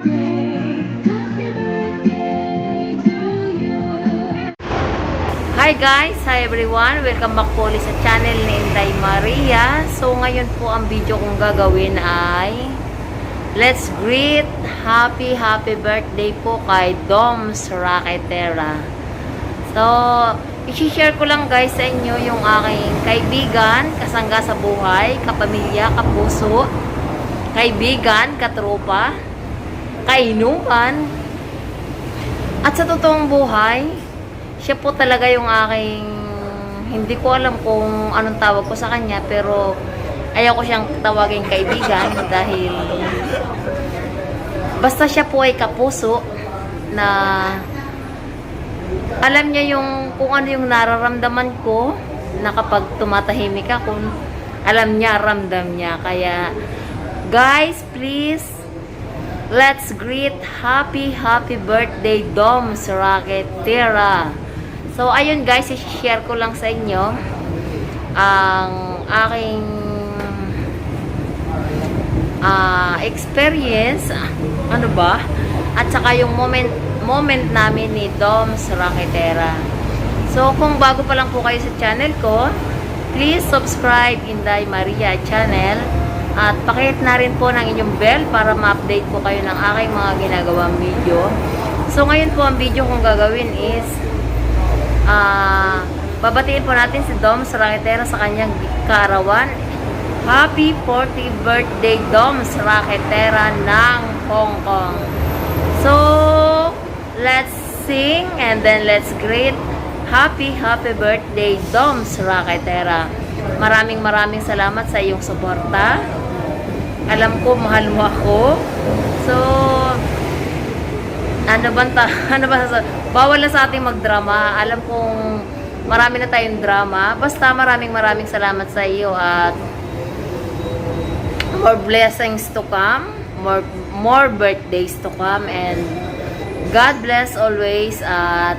Hi guys! Hi everyone! Welcome back po ulit sa channel ni Inday Maria. So ngayon po ang video kong gagawin ay let's greet happy birthday po kay Doms Raquetera. So i-share ko lang guys sa inyo yung aking kaibigan, kasangga sa buhay, kapamilya, kapuso, kaibigan, katropa, kainuman, at sa totoong buhay, siya po talaga yung aking, hindi ko alam kung anong tawag ko sa kanya, pero ayaw ko siyang tawagin kaibigan dahil basta siya po ay kapuso na alam niya yung kung ano yung nararamdaman ko na kapag tumatahimik ako, alam niya, ramdam niya. Kaya guys, please, let's greet happy birthday Doms Raquetera. So, ayun guys, i-share ko lang sa inyo ang aking experience, ano ba? At saka yung moment namin ni Doms Raquetera. So, kung bago pa lang po kayo sa channel ko, please subscribe Inday Maria channel at pakihit na rin po ng inyong bell para ma-update po kayo ng aking mga ginagawang video. So, ngayon po ang video kong gagawin is babatiin po natin si Doms Raquetera sa kanyang kaarawan. Happy 40th birthday Doms Raquetera ng Hong Kong. So, let's sing and then let's greet happy birthday Doms Raquetera. Maraming salamat sa iyong suporta. Alam ko mahal mo ako. So, ano ba bawal na sa ating magdrama. Alam kong marami na tayong drama. Basta maraming salamat sa iyo at more blessings to come, more birthdays to come, and God bless always at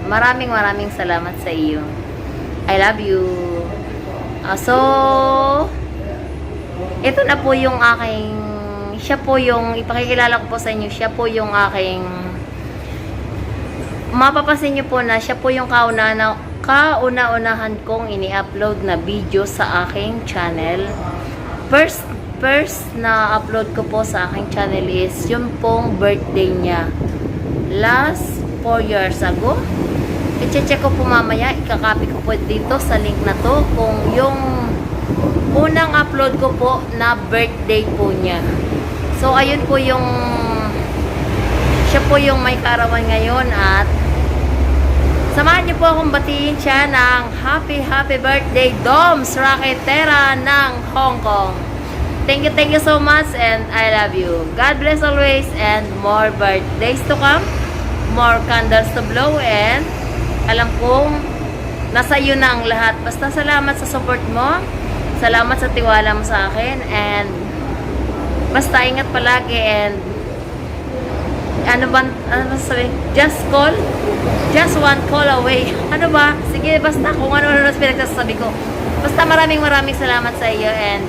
maraming salamat sa iyo. I love you. So ito na po yung aking, siya po yung ipakikilala ko po sa inyo, siya po yung aking, mapapansin nyo po na siya po yung kauna-unahan kong ini-upload na video sa aking channel. First na upload ko po sa aking channel is yung pong birthday niya last 4 years ago. I-check ko po mamaya, ikakopy ko po dito sa link na to kung yung unang upload ko po na birthday po niya. So ayun po yung siya po yung may kaarawan ngayon at samahan niyo po akong batiin siya ng happy birthday Doms Raquetera ng Hong Kong. Thank you so much and I love you. God bless always and more birthdays to come, more candles to blow, and alam kong nasa iyo na ang lahat. Basta salamat sa support mo, salamat sa tiwala mo sa akin, and basta ingat palagi, and ano sabi? Just one call away. Ano ba? Sige, basta kung ano pinagsasabi ko. Basta maraming salamat sa iyo and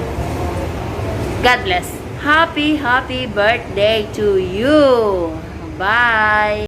God bless. Happy birthday to you. Bye.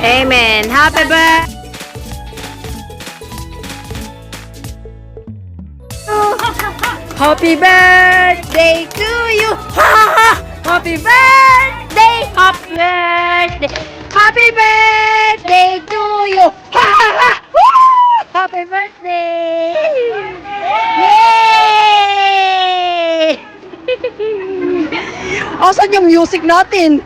Amen. Happy birthday. Happy birthday to you. Happy birthday. Happy birthday. Happy birthday to you. Happy birthday. Yay! Asan yung music natin?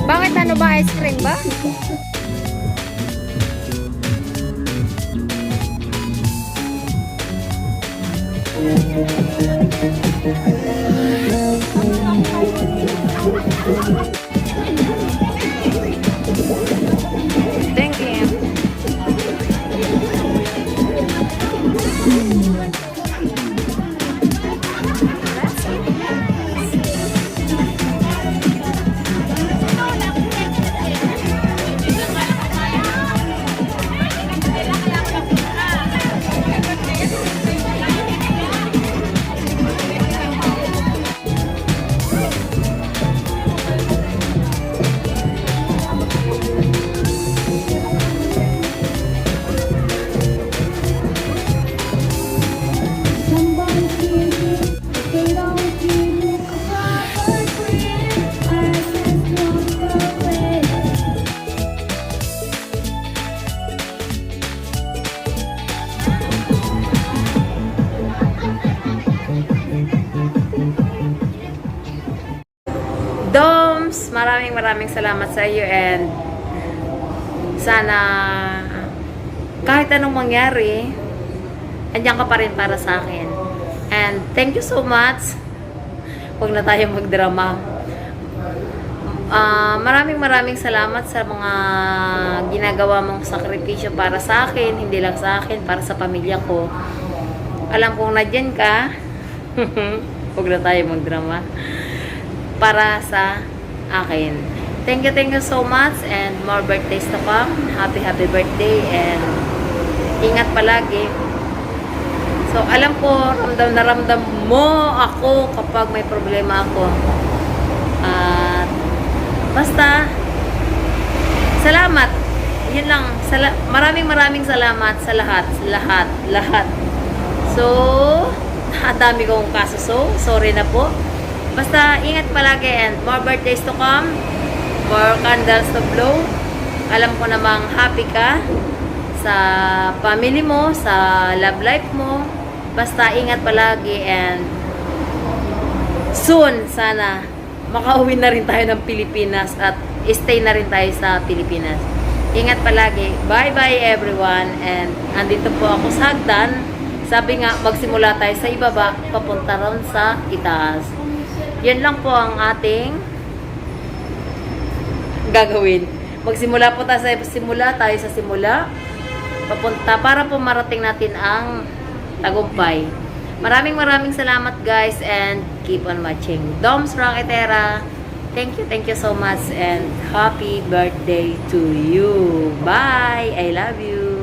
Bakit ano ba? Ice cream ba? Thank you. Doms, maraming salamat sa iyo and sana kahit anong mangyari, andiyan ka pa rin para sa akin. And thank you so much. Huwag na tayo magdrama. Maraming salamat sa mga ginagawa mong sakripisyo para sa akin, hindi lang sa akin, para sa pamilya ko. Alam kong nadyan ka. Huwag na tayo magdrama. Para sa akin. Thank you so much and more birthdays to come. Happy birthday and ingat palagi. So, alam ko, ramdam na ramdam mo ako kapag may problema ako. At, basta, salamat. Yun lang. Maraming salamat sa lahat. So, ang dami kong kaso. So, sorry na po. Basta, ingat palagi and more birthdays to come. More candles to blow. Alam ko namang happy ka sa family mo, sa love life mo. Basta ingat palagi and soon sana makauwi na rin tayo ng Pilipinas at stay na rin tayo sa Pilipinas. Ingat palagi. Bye everyone and andito po ako sa hagdan. Sabi nga magsimula tayo sa ibaba papunta ron sa itaas. Yan lang po ang ating gagawin. Magsimula po tayo sa simula papunta para po marating natin ang tagumpay. Maraming salamat guys and keep on watching Dom's Rocketera. Thank you so much and happy birthday to you. Bye! I love you.